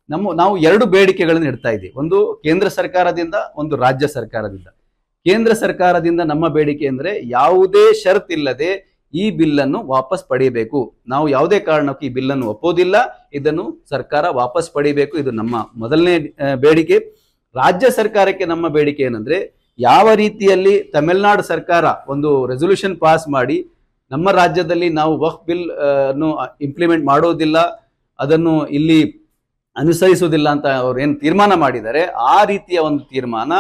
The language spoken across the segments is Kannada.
ನಾವು ಎರಡು ಬೇಡಿಕೆಗಳನ್ನು ಇಡ್ತಾ ಇದ್ದೀವಿ. ಒಂದು ಕೇಂದ್ರ ಸರ್ಕಾರದಿಂದ, ಒಂದು ರಾಜ್ಯ ಸರ್ಕಾರದಿಂದ. ಕೇಂದ್ರ ಸರ್ಕಾರದಿಂದ ನಮ್ಮ ಬೇಡಿಕೆ ಅಂದ್ರೆ ಯಾವುದೇ ಷರತ್ತಿಲ್ಲದೆ ಈ ಬಿಲ್ಲನ್ನು ವಾಪಸ್ ಪಡೆಯಬೇಕು. ನಾವು ಯಾವುದೇ ಕಾರಣಕ್ಕೂ ಈ ಬಿಲ್ಲನ್ನು ಒಪ್ಪೋದಿಲ್ಲ, ಇದನ್ನು ಸರ್ಕಾರ ವಾಪಸ್ ಪಡೆಯಬೇಕು. ಇದು ನಮ್ಮ ಮೊದಲನೇ ಬೇಡಿಕೆ. ರಾಜ್ಯ ಸರ್ಕಾರಕ್ಕೆ ನಮ್ಮ ಬೇಡಿಕೆ ಏನಂದ್ರೆ, ಯಾವ ರೀತಿಯಲ್ಲಿ ತಮಿಳುನಾಡು ಸರ್ಕಾರ ಒಂದು ರೆಸೊಲ್ಯೂಷನ್ ಪಾಸ್ ಮಾಡಿ ನಮ್ಮ ರಾಜ್ಯದಲ್ಲಿ ನಾವು ವಕ್ಫ್ ಬಿಲ್ ಅನ್ನು ಇಂಪ್ಲಿಮೆಂಟ್ ಮಾಡೋದಿಲ್ಲ, ಅದನ್ನು ಇಲ್ಲಿ ಅನುಸರಿಸುವುದಿಲ್ಲ ಅಂತ ಅವ್ರು ಏನು ತೀರ್ಮಾನ ಮಾಡಿದ್ದಾರೆ, ಆ ರೀತಿಯ ಒಂದು ತೀರ್ಮಾನ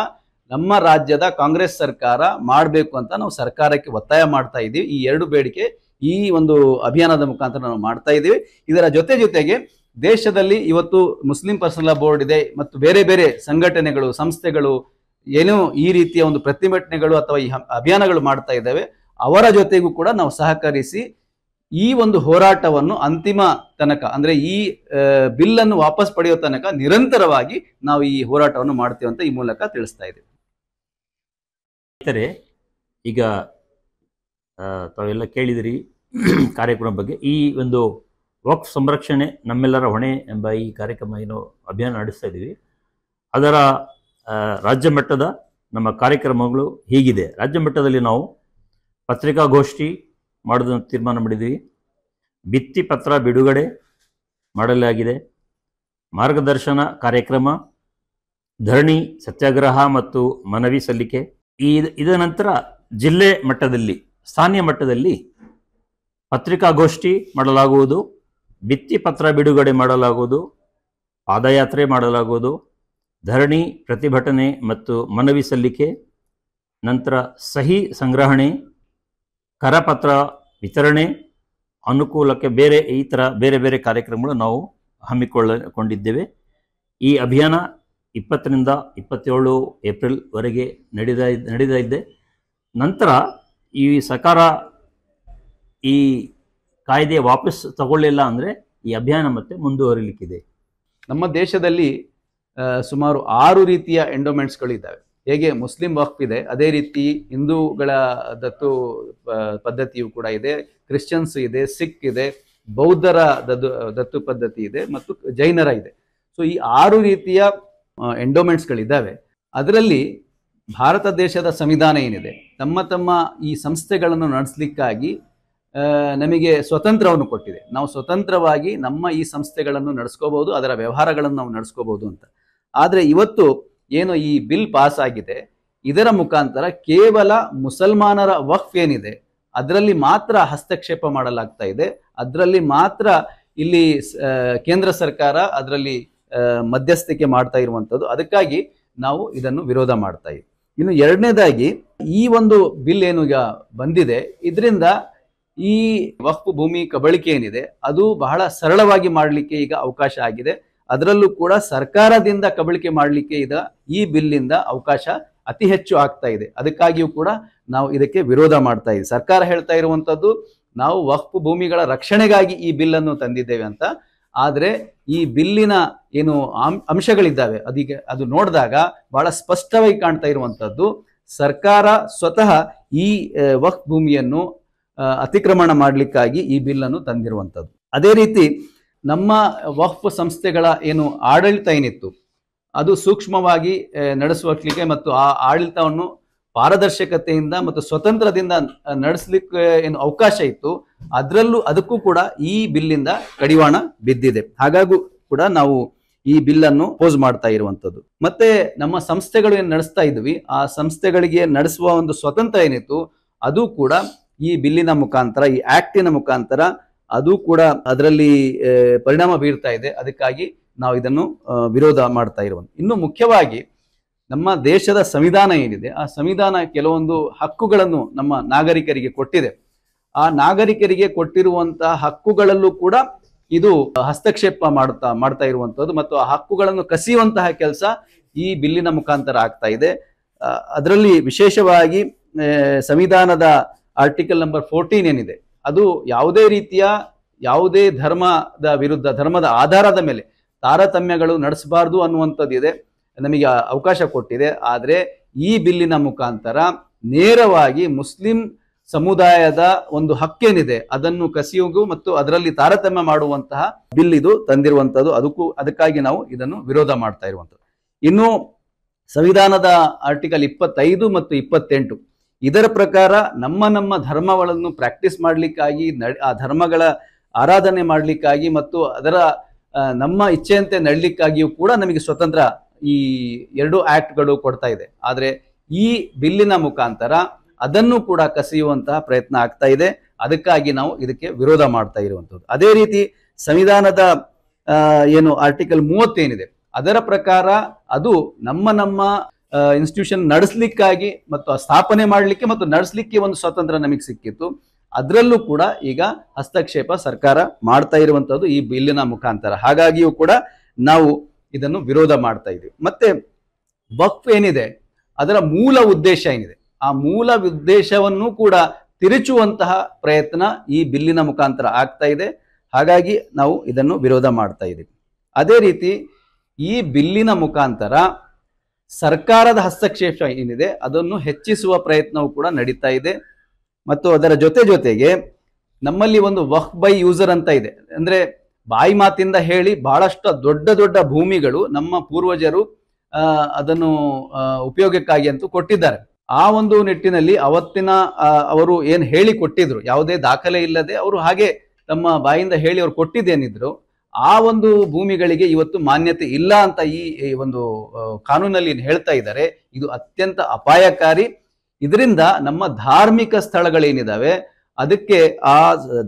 ನಮ್ಮ ರಾಜ್ಯದ ಕಾಂಗ್ರೆಸ್ ಸರ್ಕಾರ ಮಾಡಬೇಕು ಅಂತ ನಾವು ಸರ್ಕಾರಕ್ಕೆ ಒತ್ತಾಯ ಮಾಡ್ತಾ ಇದ್ದೀವಿ. ಈ ಎರಡು ಬೇಡಿಕೆ ಈ ಒಂದು ಅಭಿಯಾನದ ಮುಖಾಂತರ ನಾವು ಮಾಡ್ತಾ ಇದ್ದೀವಿ. ಇದರ ಜೊತೆಗೆ ದೇಶದಲ್ಲಿ ಇವತ್ತು ಮುಸ್ಲಿಂ ಪರ್ಸನಲ್ ಬೋರ್ಡ್ ಇದೆ ಮತ್ತು ಬೇರೆ ಬೇರೆ ಸಂಘಟನೆಗಳು, ಸಂಸ್ಥೆಗಳು ಏನೋ ಈ ರೀತಿಯ ಒಂದು ಪ್ರತಿಭಟನೆಗಳು ಅಥವಾ ಈ ಅಭಿಯಾನಗಳು ಮಾಡ್ತಾ ಇದ್ದಾವೆ. ಅವರ ಜೊತೆಗೂ ಕೂಡ ನಾವು ಸಹಕರಿಸಿ ಈ ಒಂದು ಹೋರಾಟವನ್ನು ಅಂತಿಮ ತನಕ, ಅಂದ್ರೆ ಈ ಬಿಲ್ ಅನ್ನು ವಾಪಸ್ ಪಡೆಯೋ ತನಕ ನಿರಂತರವಾಗಿ ನಾವು ಈ ಹೋರಾಟವನ್ನು ಮಾಡ್ತೇವೆ ಅಂತ ಈ ಮೂಲಕ ತಿಳಿಸ್ತಾ ಇದ್ದೇವೆ. ಈಗ ತಾವೆಲ್ಲ ಕೇಳಿದಿರಿ ಕಾರ್ಯಕ್ರಮ ಬಗ್ಗೆ. ಈ ಒಂದು ವಕ್ಫ್ ಸಂರಕ್ಷಣೆ ನಮ್ಮೆಲ್ಲರ ಹೊಣೆ ಎಂಬ ಈ ಕಾರ್ಯಕ್ರಮ ಏನು ಅಭಿಯಾನ ನಡೆಸ್ತಾ ಇದ್ದೀವಿ, ಅದರ ರಾಜ್ಯ ಮಟ್ಟದ ನಮ್ಮ ಕಾರ್ಯಕ್ರಮಗಳು ಹೀಗಿದೆ. ರಾಜ್ಯ ಮಟ್ಟದಲ್ಲಿ ನಾವು ಪತ್ರಿಕಾಗೋಷ್ಠಿ ಮಾಡೋದನ್ನು ತೀರ್ಮಾನ ಮಾಡಿದ್ದೀವಿ. ಭಿತ್ತಿ ಪತ್ರ ಬಿಡುಗಡೆ ಮಾಡಲಾಗಿದೆ. ಮಾರ್ಗದರ್ಶನ ಕಾರ್ಯಕ್ರಮ, ಧರಣಿ, ಸತ್ಯಾಗ್ರಹ ಮತ್ತು ಮನವಿ ಸಲ್ಲಿಕೆ. ಇದರ ನಂತರ ಜಿಲ್ಲೆ ಮಟ್ಟದಲ್ಲಿ, ಸ್ಥಾನೀಯ ಮಟ್ಟದಲ್ಲಿ ಪತ್ರಿಕಾಗೋಷ್ಠಿ ಮಾಡಲಾಗುವುದು, ಭಿತ್ತಿ ಪತ್ರ ಬಿಡುಗಡೆ ಮಾಡಲಾಗುವುದು, ಪಾದಯಾತ್ರೆ ಮಾಡಲಾಗುವುದು, ಧರಣಿ, ಪ್ರತಿಭಟನೆ ಮತ್ತು ಮನವಿ ಸಲ್ಲಿಕೆ, ನಂತರ ಸಹಿ ಸಂಗ್ರಹಣೆ, ಕರಪತ್ರ ವಿತರಣೆ, ಅನುಕೂಲಕ್ಕೆ ಈ ಥರ ಬೇರೆ ಬೇರೆ ಕಾರ್ಯಕ್ರಮಗಳು ನಾವು ಹಮ್ಮಿಕೊಂಡಿದ್ದೇವೆ. ಈ ಅಭಿಯಾನ 20ರಿಂದ 27 ಏಪ್ರಿಲ್ವರೆಗೆ ನಡೀತಾ ಇದೆ. ನಂತರ ಈ ಸರ್ಕಾರ ಈ ಕಾಯ್ದೆ ವಾಪಸ್ ತಗೊಳ್ಳಿಲ್ಲ ಅಂದರೆ ಈ ಅಭಿಯಾನ ಮತ್ತೆ ಮುಂದುವರಿಲಿಕ್ಕಿದೆ. ನಮ್ಮ ದೇಶದಲ್ಲಿ ಸುಮಾರು 6 ರೀತಿಯ ಎಂಡೋಮೆಂಟ್ಸ್ಗಳಿದ್ದಾವೆ. ಹೇಗೆ ಮುಸ್ಲಿಂ ವಕ್ಫ್ ಇದೆ, ಅದೇ ರೀತಿ ಹಿಂದೂಗಳ ದತ್ತು ಪದ್ಧತಿಯು ಕೂಡ ಇದೆ, ಕ್ರಿಶ್ಚಿಯನ್ಸ್ ಇದೆ, ಸಿಖ್ ಇದೆ, ಬೌದ್ಧರ ದತ್ತು ಪದ್ಧತಿ ಇದೆ ಮತ್ತು ಜೈನರ ಇದೆ. ಸೊ ಈ 6 ರೀತಿಯ ಎಂಡೋಮೆಂಟ್ಸ್ಗಳಿದ್ದಾವೆ. ಅದರಲ್ಲಿ ಭಾರತ ದೇಶದ ಸಂವಿಧಾನ ಏನಿದೆ, ತಮ್ಮ ಈ ಸಂಸ್ಥೆಗಳನ್ನು ನಡೆಸಲಿಕ್ಕಾಗಿ ನಮಗೆ ಸ್ವತಂತ್ರವನ್ನು ಕೊಟ್ಟಿದೆ. ನಾವು ಸ್ವತಂತ್ರವಾಗಿ ನಮ್ಮ ಈ ಸಂಸ್ಥೆಗಳನ್ನು ನಡೆಸ್ಕೋಬಹುದು, ಅದರ ವ್ಯವಹಾರಗಳನ್ನು ನಾವು ನಡೆಸ್ಕೋಬಹುದು ಅಂತ. ಆದರೆ ಇವತ್ತು ಏನು ಈ ಬಿಲ್ ಪಾಸ್ ಆಗಿದೆ, ಇದರ ಮುಖಾಂತರ ಕೇವಲ ಮುಸಲ್ಮಾನರ ವಕ್ಫ್ ಏನಿದೆ ಅದರಲ್ಲಿ ಮಾತ್ರ ಹಸ್ತಕ್ಷೇಪ ಮಾಡಲಾಗ್ತಾ ಇದೆ. ಅದರಲ್ಲಿ ಮಾತ್ರ ಇಲ್ಲಿ ಕೇಂದ್ರ ಸರ್ಕಾರ ಅದರಲ್ಲಿ ಮಧ್ಯಸ್ಥಿಕೆ ಮಾಡ್ತಾ ಇರುವಂಥದ್ದು. ಅದಕ್ಕಾಗಿ ನಾವು ಇದನ್ನು ವಿರೋಧ ಮಾಡ್ತಾ ಇದ್ದೀವಿ. ಇನ್ನು ಎರಡನೇದಾಗಿ, ಈ ಒಂದು ಬಿಲ್ ಏನು ಈಗ ಬಂದಿದೆ, ಇದರಿಂದ ಈ ವಕ್ಫ್ ಭೂಮಿ ಕಬಳಿಕೆ ಏನಿದೆ ಅದು ಬಹಳ ಸರಳವಾಗಿ ಮಾಡಲಿಕ್ಕೆ ಈಗ ಅವಕಾಶ ಆಗಿದೆ. ಅದರಲ್ಲೂ ಕೂಡ ಸರ್ಕಾರದಿಂದ ಕಬಳಿಕೆ ಮಾಡಲಿಕ್ಕೆ ಈ ಬಿಲ್ಲಿಂದ ಅವಕಾಶ ಅತಿ ಹೆಚ್ಚು ಆಗ್ತಾ ಇದೆ. ಅದಕ್ಕಾಗಿಯೂ ಕೂಡ ನಾವು ಇದಕ್ಕೆ ವಿರೋಧ ಮಾಡ್ತಾ ಇದ್ದೀವಿ. ಸರ್ಕಾರ ಹೇಳ್ತಾ ಇರುವಂಥದ್ದು ನಾವು ವಕ್ಫ್ ಭೂಮಿಗಳ ರಕ್ಷಣೆಗಾಗಿ ಈ ಬಿಲ್ಲನ್ನು ತಂದಿದ್ದೇವೆ ಅಂತ. ಆದರೆ ಈ ಬಿಲ್ಲಿನ ಏನು ಅಂಶಗಳಿದ್ದಾವೆ ಅದು ನೋಡಿದಾಗ ಬಹಳ ಸ್ಪಷ್ಟವಾಗಿ ಕಾಣ್ತಾ ಇರುವಂಥದ್ದು, ಸರ್ಕಾರ ಸ್ವತಃ ಈ ವಕ್ಫ್ ಭೂಮಿಯನ್ನು ಅತಿಕ್ರಮಣ ಮಾಡಲಿಕ್ಕಾಗಿ ಈ ಬಿಲ್ಲನ್ನು ತಂದಿರುವಂಥದ್ದು. ಅದೇ ರೀತಿ ನಮ್ಮ ವಕ್ಫ್ ಸಂಸ್ಥೆಗಳ ಏನು ಆಡಳಿತ ಏನಿತ್ತು ಅದು ಸೂಕ್ಷ್ಮವಾಗಿ ನಡೆಸುವಕ್ಕೆ ಮತ್ತು ಆ ಆಡಳಿತವನ್ನು ಪಾರದರ್ಶಕತೆಯಿಂದ ಮತ್ತು ಸ್ವತಂತ್ರದಿಂದ ನಡೆಸಲಿಕ್ಕೆ ಏನು ಅವಕಾಶ ಇತ್ತು, ಅದಕ್ಕೂ ಕೂಡ ಈ ಬಿಲ್ಲಿಂದ ಕಡಿವಾಣ ಬಿದ್ದಿದೆ. ಹಾಗಾಗಿ ಕೂಡ ನಾವು ಈ ಬಿಲ್ಲನ್ನು ಅಪೋಸ್ ಮಾಡ್ತಾ ಇರುವಂಥದ್ದು. ಮತ್ತೆ ನಮ್ಮ ಸಂಸ್ಥೆಗಳು ಏನು ನಡೆಸ್ತಾ ಇದ್ವಿ, ಆ ಸಂಸ್ಥೆಗಳಿಗೆ ನಡೆಸುವ ಒಂದು ಸ್ವತಂತ್ರ ಏನಿತ್ತು ಅದು ಕೂಡ ಈ ಬಿಲ್ಲಿನ ಮುಖಾಂತರ, ಈ ಆಕ್ಟಿನ ಮುಖಾಂತರ ಅದು ಕೂಡ ಅದರಲ್ಲಿ ಪರಿಣಾಮ ಬೀರ್ತಾ ಇದೆ. ಅದಕ್ಕಾಗಿ ನಾವು ಇದನ್ನು ವಿರೋಧ ಮಾಡ್ತಾ ಇರುವಂಥದ್ದು. ಇನ್ನು ಮುಖ್ಯವಾಗಿ ನಮ್ಮ ದೇಶದ ಸಂವಿಧಾನ ಏನಿದೆ, ಆ ಸಂವಿಧಾನ ಕೆಲವೊಂದು ಹಕ್ಕುಗಳನ್ನು ನಮ್ಮ ನಾಗರಿಕರಿಗೆ ಕೊಟ್ಟಿದೆ. ಆ ನಾಗರಿಕರಿಗೆ ಕೊಟ್ಟಿರುವಂತಹ ಹಕ್ಕುಗಳಲ್ಲೂ ಕೂಡ ಇದು ಹಸ್ತಕ್ಷೇಪ ಮಾಡ್ತಾ ಇರುವಂಥದ್ದು ಮತ್ತು ಆ ಹಕ್ಕುಗಳನ್ನು ಕಸಿಯುವಂತಹ ಕೆಲಸ ಈ ಬಿಲ್ಲಿನ ಮುಖಾಂತರ ಆಗ್ತಾ ಇದೆ. ಅದರಲ್ಲಿ ವಿಶೇಷವಾಗಿ ಸಂವಿಧಾನದ ಆರ್ಟಿಕಲ್ ನಂಬರ್ 14 ಏನಿದೆ, ಅದು ಯಾವುದೇ ಧರ್ಮದ ವಿರುದ್ಧ, ಧರ್ಮದ ಆಧಾರದ ಮೇಲೆ ತಾರತಮ್ಯಗಳು ನಡೆಸಬಾರ್ದು ಅನ್ನುವಂಥದ್ದಿದೆ, ನಮಗೆ ಅವಕಾಶ ಕೊಟ್ಟಿದೆ. ಆದರೆ ಈ ಬಿಲ್ಲಿನ ಮುಖಾಂತರ ನೇರವಾಗಿ ಮುಸ್ಲಿಂ ಸಮುದಾಯದ ಒಂದು ಹಕ್ಕೇನಿದೆ ಅದನ್ನು ಕಸಿಯುವುದು ಮತ್ತು ಅದರಲ್ಲಿ ತಾರತಮ್ಯ ಮಾಡುವಂತಹ ಬಿಲ್ ಇದು ತಂದಿರುವಂತದ್ದು. ಅದಕ್ಕಾಗಿ ನಾವು ಇದನ್ನು ವಿರೋಧ ಮಾಡ್ತಾ ಇರುವಂತದ್ದು. ಇನ್ನು ಸಂವಿಧಾನದ ಆರ್ಟಿಕಲ್ 25 ಮತ್ತು 28 ಇದರ ಪ್ರಕಾರ ನಮ್ಮ ಧರ್ಮಗಳನ್ನು ಪ್ರಾಕ್ಟೀಸ್ ಮಾಡ್ಲಿಕ್ಕಾಗಿ, ಆ ಧರ್ಮಗಳ ಆರಾಧನೆ ಮಾಡ್ಲಿಕ್ಕಾಗಿ ಮತ್ತು ಅದರ ನಮ್ಮ ಇಚ್ಛೆಯಂತೆ ನಡಲಿಕ್ಕಾಗಿಯೂ ಕೂಡ ನಮಗೆ ಸ್ವತಂತ್ರ ಈ 2 ಆಕ್ಟ್ಗಳು ಕೊಡ್ತಾ ಇದೆ. ಆದರೆ ಈ ಬಿಲ್ಲಿನ ಮುಖಾಂತರ ಅದನ್ನು ಕೂಡ ಕಸಿಯುವಂತಹ ಪ್ರಯತ್ನ ಆಗ್ತಾ ಇದೆ. ಅದಕ್ಕಾಗಿ ನಾವು ಇದಕ್ಕೆ ವಿರೋಧ ಮಾಡ್ತಾ ಇರುವಂಥದ್ದು. ಅದೇ ರೀತಿ ಸಂವಿಧಾನದ ಏನು ಆರ್ಟಿಕಲ್ 30 ಏನಿದೆ ಅದರ ಪ್ರಕಾರ ಅದು ನಮ್ಮ ಇನ್ಸ್ಟಿಟ್ಯೂಷನ್ ನಡೆಸಲಿಕ್ಕಾಗಿ ಮತ್ತು ಸ್ಥಾಪನೆ ಮಾಡಲಿಕ್ಕೆ ಮತ್ತು ನಡೆಸಲಿಕ್ಕೆ ಒಂದು ಸ್ವಾತಂತ್ರ್ಯ ನಮಗೆ ಸಿಕ್ಕಿತ್ತು. ಅದರಲ್ಲೂ ಕೂಡ ಈಗ ಹಸ್ತಕ್ಷೇಪ ಸರ್ಕಾರ ಮಾಡ್ತಾ ಇರುವಂತದ್ದು ಈ ಬಿಲ್ಲಿನ ಮುಖಾಂತರ. ಹಾಗಾಗಿಯೂ ಕೂಡ ನಾವು ಇದನ್ನು ವಿರೋಧ ಮಾಡ್ತಾ ಇದ್ದೀವಿ. ಮತ್ತೆ ವಕ್ಫ್ ಏನಿದೆ ಅದರ ಮೂಲ ಉದ್ದೇಶ ಏನಿದೆ ಆ ಮೂಲ ಉದ್ದೇಶವನ್ನು ಕೂಡ ತಿರುಚುವಂತಹ ಪ್ರಯತ್ನ ಈ ಬಿಲ್ಲಿನ ಮುಖಾಂತರ ಆಗ್ತಾ ಇದೆ. ಹಾಗಾಗಿ ನಾವು ಇದನ್ನು ವಿರೋಧ ಮಾಡ್ತಾ ಇದ್ದೀವಿ. ಅದೇ ರೀತಿ ಈ ಬಿಲ್ಲಿನ ಮುಖಾಂತರ ಸರ್ಕಾರದ ಹಸ್ತಕ್ಷೇಪ ಏನಿದೆ ಅದನ್ನು ಹೆಚ್ಚಿಸುವ ಪ್ರಯತ್ನವೂ ಕೂಡ ನಡೀತಾ ಇದೆ. ಮತ್ತು ಅದರ ಜೊತೆಗೆ ನಮ್ಮಲ್ಲಿ ಒಂದು ವಕ್ಫ್ ಬೈ ಯೂಸರ್ ಅಂತ ಇದೆ. ಅಂದ್ರೆ ಬಾಯಿ ಮಾತಿಂದ ಹೇಳಿ ಬಹಳಷ್ಟು ದೊಡ್ಡ ಭೂಮಿಗಳು ನಮ್ಮ ಪೂರ್ವಜರು ಅದನ್ನು ಉಪಯೋಗಕ್ಕಾಗಿ ಅಂತೂ ಕೊಟ್ಟಿದ್ದಾರೆ. ಆ ಒಂದು ನಿಟ್ಟಿನಲ್ಲಿ ಅವತ್ತಿನ ಅವರು ಏನು ಹೇಳಿ ಕೊಟ್ಟಿದ್ರು, ಯಾವುದೇ ದಾಖಲೆ ಇಲ್ಲದೆ ಅವರು ಹಾಗೆ ತಮ್ಮ ಬಾಯಿಂದ ಹೇಳಿ ಅವರು ಕೊಟ್ಟಿದ್ದೇನಿದ್ರು ಆ ಒಂದು ಭೂಮಿಗಳಿಗೆ ಇವತ್ತು ಮಾನ್ಯತೆ ಇಲ್ಲ ಅಂತ ಈ ಒಂದು ಕಾನೂನಲ್ಲಿ ಹೇಳ್ತಾ ಇದ್ದಾರೆ. ಇದು ಅತ್ಯಂತ ಅಪಾಯಕಾರಿ. ಇದರಿಂದ ನಮ್ಮ ಧಾರ್ಮಿಕ ಸ್ಥಳಗಳೇನಿದಾವೆ ಅದಕ್ಕೆ ಆ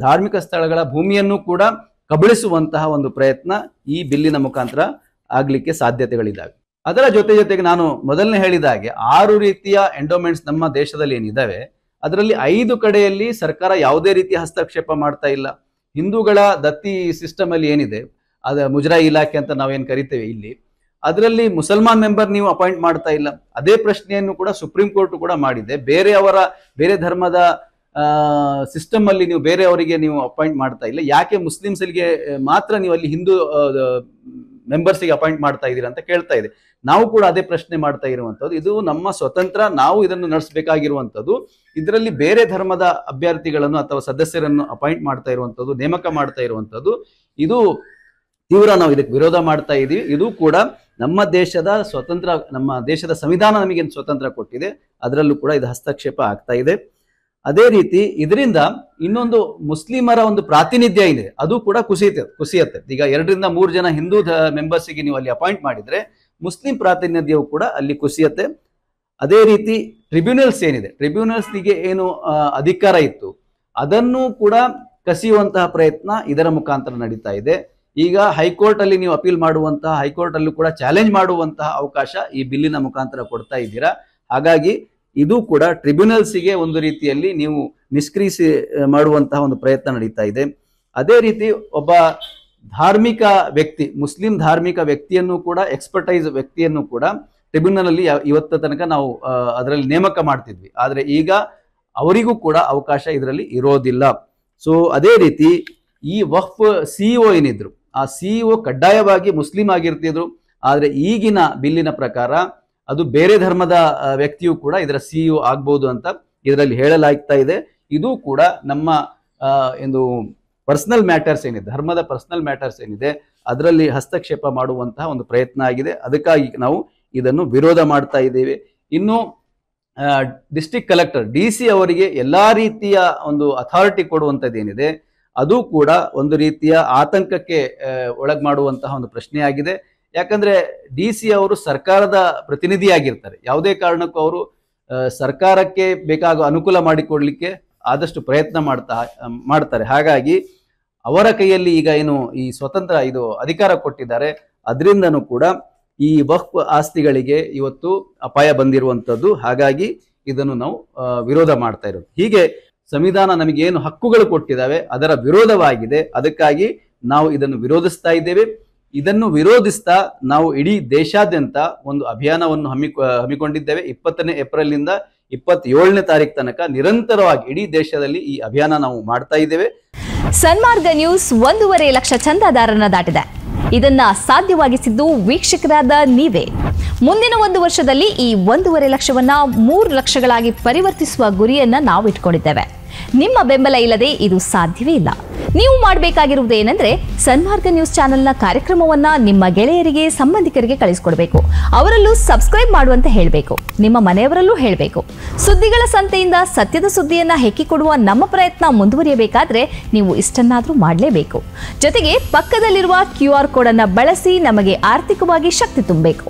ಧಾರ್ಮಿಕ ಸ್ಥಳಗಳ ಭೂಮಿಯನ್ನು ಕೂಡ ಕಬಳಿಸುವಂತಹ ಒಂದು ಪ್ರಯತ್ನ ಈ ಬಿಲ್ಲಿನ ಮುಖಾಂತರ ಆಗ್ಲಿಕ್ಕೆ ಸಾಧ್ಯತೆಗಳಿದ್ದಾವೆ. ಅದರ ಜೊತೆಗೆ ನಾನು ಮೊದಲನೇ ಹೇಳಿದ ಹಾಗೆ 6 ರೀತಿಯ ಎಂಡೋಮೆಂಟ್ಸ್ ನಮ್ಮ ದೇಶದಲ್ಲಿ ಏನಿದಾವೆ ಅದರಲ್ಲಿ 5 ಕಡೆಯಲ್ಲಿ ಸರ್ಕಾರ ಯಾವುದೇ ರೀತಿಯ ಹಸ್ತಕ್ಷೇಪ ಮಾಡ್ತಾ ಇಲ್ಲ. ಹಿಂದೂಗಳ ದತ್ತಿ ಸಿಸ್ಟಮ್ ಅಲ್ಲಿ ಏನಿದೆ ಅದ ಮುಜರಾಯಿ ಇಲಾಖೆ ಅಂತ ನಾವೇನು ಕರಿತೇವೆ ಇಲ್ಲಿ, ಅದರಲ್ಲಿ ಮುಸಲ್ಮಾನ್ ಮೆಂಬರ್ ನೀವು ಅಪಾಯಿಂಟ್ ಮಾಡ್ತಾ ಇಲ್ಲ. ಅದೇ ಪ್ರಶ್ನೆಯನ್ನು ಕೂಡ ಸುಪ್ರೀಂ ಕೋರ್ಟ್ ಕೂಡ ಮಾಡಿದೆ. ಬೇರೆ ಧರ್ಮದ ಸಿಸ್ಟಮ್ ಅಲ್ಲಿ ನೀವು ಬೇರೆಯವರಿಗೆ ನೀವು ಅಪಾಯಿಂಟ್ ಮಾಡ್ತಾ ಇಲ್ಲ, ಯಾಕೆ ಮುಸ್ಲಿಮ್ಸ್ಗೆ ಮಾತ್ರ ನೀವು ಅಲ್ಲಿ ಹಿಂದೂ ಮೆಂಬರ್ಸ್ಗೆ ಅಪಾಯಿಂಟ್ ಮಾಡ್ತಾ ಇದ್ದೀರಾ ಅಂತ ಕೇಳ್ತಾ ಇದೆ. ನಾವು ಕೂಡ ಅದೇ ಪ್ರಶ್ನೆ ಮಾಡ್ತಾ ಇರುವಂತದ್ದು. ಇದು ನಮ್ಮ ಸ್ವತಂತ್ರ, ನಾವು ಇದನ್ನು ನಡೆಸಬೇಕಾಗಿರುವಂತದ್ದು. ಇದರಲ್ಲಿ ಬೇರೆ ಧರ್ಮದ ಅಭ್ಯರ್ಥಿಗಳನ್ನು ಅಥವಾ ಸದಸ್ಯರನ್ನು ಅಪಾಯಿಂಟ್ ಮಾಡ್ತಾ ಇರುವಂತದ್ದು, ನೇಮಕ ಮಾಡ್ತಾ ಇರುವಂತದ್ದು, ಇದು ತೀವ್ರ ನಾವು ಇದಕ್ಕೆ ವಿರೋಧ ಮಾಡ್ತಾ ಇದ್ದೀವಿ. ಇದು ಕೂಡ ನಮ್ಮ ದೇಶದ ಸ್ವತಂತ್ರ, ನಮ್ಮ ದೇಶದ ಸಂವಿಧಾನ ನಮಗೆ ಸ್ವತಂತ್ರ ಕೊಟ್ಟಿದೆ, ಅದರಲ್ಲೂ ಕೂಡ ಇದು ಹಸ್ತಕ್ಷೇಪ ಆಗ್ತಾ ಇದೆ. ಅದೇ ರೀತಿ ಇದರಿಂದ ಇನ್ನೊಂದು ಮುಸ್ಲಿಮರ ಒಂದು ಪ್ರಾತಿನಿಧ್ಯ ಇದೆ, ಅದು ಕೂಡ ಕುಸಿಯುತ್ತೆ. ಈಗ 2 ರಿಂದ 3 ಜನ ಹಿಂದೂ ಮೆಂಬರ್ಸ್ಗೆ ನೀವು ಅಲ್ಲಿ ಅಪಾಯಿಂಟ್ ಮಾಡಿದ್ರೆ ಮುಸ್ಲಿಂ ಪ್ರಾತಿನಿಧ್ಯವು ಕೂಡ ಅಲ್ಲಿ ಕುಸಿಯುತ್ತೆ. ಅದೇ ರೀತಿ ಟ್ರಿಬ್ಯುನಲ್ಸ್ ಏನಿದೆ, ಟ್ರಿಬ್ಯುನಲ್ಸ್ಗೆ ಏನು ಅಧಿಕಾರ ಇತ್ತು ಅದನ್ನು ಕೂಡ ಕಸಿಯುವಂತಹ ಪ್ರಯತ್ನ ಇದರ ಮುಖಾಂತರ ನಡೀತಾ ಇದೆ. ಈಗ ಹೈಕೋರ್ಟ್ ಅಲ್ಲಿ ನೀವು ಅಪೀಲ್ ಮಾಡುವಂತಹ, ಹೈಕೋರ್ಟ್ ಅಲ್ಲೂ ಕೂಡ ಚಾಲೆಂಜ್ ಮಾಡುವಂತಹ ಅವಕಾಶ ಈ ಬಿಲ್ಲಿನ ಮುಖಾಂತರ ಕೊಡ್ತಾ ಇದ್ದೀರಾ. ಹಾಗಾಗಿ ಇದು ಕೂಡ ಟ್ರಿಬ್ಯುನಲ್ಸ್ಗೆ ಒಂದು ರೀತಿಯಲ್ಲಿ ನೀವು ನಿಷ್ಕ್ರಿಯಿಸಿ ಮಾಡುವಂತಹ ಒಂದು ಪ್ರಯತ್ನ ನಡೀತಾ ಇದೆ. ಅದೇ ರೀತಿ ಒಬ್ಬ ಧಾರ್ಮಿಕ ವ್ಯಕ್ತಿ, ಮುಸ್ಲಿಂ ಧಾರ್ಮಿಕ ವ್ಯಕ್ತಿಯನ್ನು ಕೂಡ, ಎಕ್ಸ್ಪರ್ಟೈಸ್ ವ್ಯಕ್ತಿಯನ್ನು ಕೂಡ ಟ್ರಿಬ್ಯುನಲ್ ಅಲ್ಲಿ ಇವತ್ತು ತನಕ ನಾವು ಅದರಲ್ಲಿ ನೇಮಕ ಮಾಡ್ತಿದ್ವಿ. ಆದರೆ ಈಗ ಅವರಿಗೂ ಕೂಡ ಅವಕಾಶ ಇದರಲ್ಲಿ ಇರೋದಿಲ್ಲ. ಸೊ ಅದೇ ರೀತಿ ಈ ವಕ್ಫ್ ಸಿಇಒ ಏನಿದ್ರು ಆ ಸಿಇಒ ಕಡ್ಡಾಯವಾಗಿ ಮುಸ್ಲಿಂ ಆಗಿರ್ತಿದ್ರು. ಆದರೆ ಈಗಿನ ಬಿಲ್ಲಿನ ಪ್ರಕಾರ ಅದು ಬೇರೆ ಧರ್ಮದ ವ್ಯಕ್ತಿಯು ಕೂಡ ಇದರ ಸಿಇಒ ಆಗ್ಬಹುದು ಅಂತ ಇದರಲ್ಲಿ ಹೇಳಲಾಗ್ತಾ ಇದೆ. ಇದು ಕೂಡ ನಮ್ಮ ಒಂದು ಪರ್ಸನಲ್ ಮ್ಯಾಟರ್ಸ್ ಏನಿದೆ, ಧರ್ಮದ ಪರ್ಸನಲ್ ಮ್ಯಾಟರ್ಸ್ ಏನಿದೆ ಅದರಲ್ಲಿ ಹಸ್ತಕ್ಷೇಪ ಮಾಡುವಂತಹ ಒಂದು ಪ್ರಯತ್ನ ಆಗಿದೆ. ಅದಕ್ಕಾಗಿ ನಾವು ಇದನ್ನು ವಿರೋಧ ಮಾಡ್ತಾ ಇದ್ದೇವೆ. ಇನ್ನು ಡಿಸ್ಟ್ರಿಕ್ಟ್ ಕಲೆಕ್ಟರ್ DC ಅವರಿಗೆ ಎಲ್ಲಾ ರೀತಿಯ ಒಂದು ಅಥಾರಿಟಿ ಕೊಡುವಂಥದ್ದು ಏನಿದೆ ಅದು ಕೂಡ ಒಂದು ರೀತಿಯ ಆತಂಕಕ್ಕೆ ಒಳಗ್ ಮಾಡುವಂತಹ ಒಂದು ಪ್ರಶ್ನೆಯಾಗಿದೆ. ಯಾಕಂದ್ರೆ DC ಅವರು ಸರ್ಕಾರದ ಪ್ರತಿನಿಧಿಯಾಗಿರ್ತಾರೆ. ಯಾವುದೇ ಕಾರಣಕ್ಕೂ ಅವರು ಸರ್ಕಾರಕ್ಕೆ ಬೇಕಾಗುವ ಅನುಕೂಲ ಮಾಡಿಕೊಡ್ಲಿಕ್ಕೆ ಆದಷ್ಟು ಪ್ರಯತ್ನ ಮಾಡ್ತಾರೆ. ಹಾಗಾಗಿ ಅವರ ಕೈಯಲ್ಲಿ ಈಗ ಏನು ಈ ಸ್ವತಂತ್ರ ಇದು ಅಧಿಕಾರ ಕೊಟ್ಟಿದ್ದಾರೆ, ಅದರಿಂದನೂ ಕೂಡ ಈ ವಕ್ಫ್ ಆಸ್ತಿಗಳಿಗೆ ಇವತ್ತು ಅಪಾಯ ಬಂದಿರುವಂಥದ್ದು. ಹಾಗಾಗಿ ಇದನ್ನು ನಾವು ವಿರೋಧ ಮಾಡ್ತಾ ಇರೋದು. ಹೀಗೆ ಸಂವಿಧಾನ ನಮಗೆ ಏನು ಹಕ್ಕುಗಳು ಕೊಟ್ಟಿದ್ದಾವೆ ಅದರ ವಿರೋಧವಾಗಿದೆ. ಅದಕ್ಕಾಗಿ ನಾವು ಇದನ್ನು ವಿರೋಧಿಸ್ತಾ ಇದ್ದೇವೆ. ಇದನ್ನು ವಿರೋಧಿಸ್ತಾ ನಾವು ಇಡೀ ದೇಶಾದ್ಯಂತ ಒಂದು ಅಭಿಯಾನವನ್ನು ಹಮ್ಮಿಕೊಂಡಿದ್ದೇವೆ. 20ನೇ ಏಪ್ರಿಲ್ 27ನೇ ತಾರೀಕು ತನಕ ನಿರಂತರವಾಗಿ ಇಡೀ ದೇಶದಲ್ಲಿ ಈ ಅಭಿಯಾನ ನಾವು ಮಾಡ್ತಾ ಇದ್ದೇವೆ. ಸನ್ಮಾರ್ಗ ನ್ಯೂಸ್ 1.5 ಲಕ್ಷ ಚಂದಾದಾರರನ್ನ ದಾಟಿದೆ. ಇದನ್ನ ಸಾಧ್ಯವಾಗಿಸಿದ್ದು ವೀಕ್ಷಕರಾದ ನೀವೇ. ಮುಂದಿನ 1 ವರ್ಷದಲ್ಲಿ ಈ 1.5 ಲಕ್ಷವನ್ನ 3 ಲಕ್ಷಗಳಾಗಿ ಪರಿವರ್ತಿಸುವ ಗುರಿಯನ್ನ ನಾವು ಇಟ್ಕೊಂಡಿದ್ದೇವೆ. ನಿಮ್ಮ ಬೆಂಬಲ ಇಲ್ಲದೆ ಇದು ಸಾಧ್ಯವೇ ಇಲ್ಲ. ನೀವು ಮಾಡಬೇಕಾಗಿರುವುದು ಏನಂದ್ರೆ ಸನ್ಮಾರ್ಗ ನ್ಯೂಸ್ ಚಾನೆಲ್ನ ಕಾರ್ಯಕ್ರಮವನ್ನ ನಿಮ್ಮ ಗೆಳೆಯರಿಗೆ, ಸಂಬಂಧಿಕರಿಗೆ ಕಳಿಸಿಕೊಡ್ಬೇಕು. ಅವರಲ್ಲೂ ಸಬ್ಸ್ಕ್ರೈಬ್ ಮಾಡುವಂತೆ ಹೇಳಬೇಕು. ನಿಮ್ಮ ಮನೆಯವರಲ್ಲೂ ಹೇಳಬೇಕು. ಸುದ್ದಿಗಳ ಸಂತೆಯಿಂದ ಸತ್ಯದ ಸುದ್ದಿಯನ್ನ ಹೆಕ್ಕಿಕೊಡುವ ನಮ್ಮ ಪ್ರಯತ್ನ ಮುಂದುವರಿಯಬೇಕಾದ್ರೆ ನೀವು ಇಷ್ಟನ್ನಾದ್ರೂ ಮಾಡಲೇಬೇಕು. ಜೊತೆಗೆ ಪಕ್ಕದಲ್ಲಿರುವ QR ಕೋಡ್ ಅನ್ನ ಬಳಸಿ ನಮಗೆ ಆರ್ಥಿಕವಾಗಿ ಶಕ್ತಿ ತುಂಬಬೇಕು.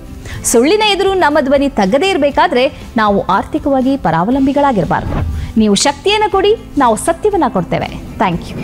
ಸುಳ್ಳಿನ ಎದುರು ನಮ್ಮ ಧ್ವನಿ ತಗ್ಗದೇ ಇರಬೇಕಾದ್ರೆ ನಾವು ಆರ್ಥಿಕವಾಗಿ ಪರಾವಲಂಬಿಗಳಾಗಿರಬಾರದು. ನೀವು ಶಕ್ತಿಯನ್ನು ಕೊಡಿ, ನಾವು ಸತ್ಯವನ್ನ ಕೊಡ್ತೇವೆ. Thank you.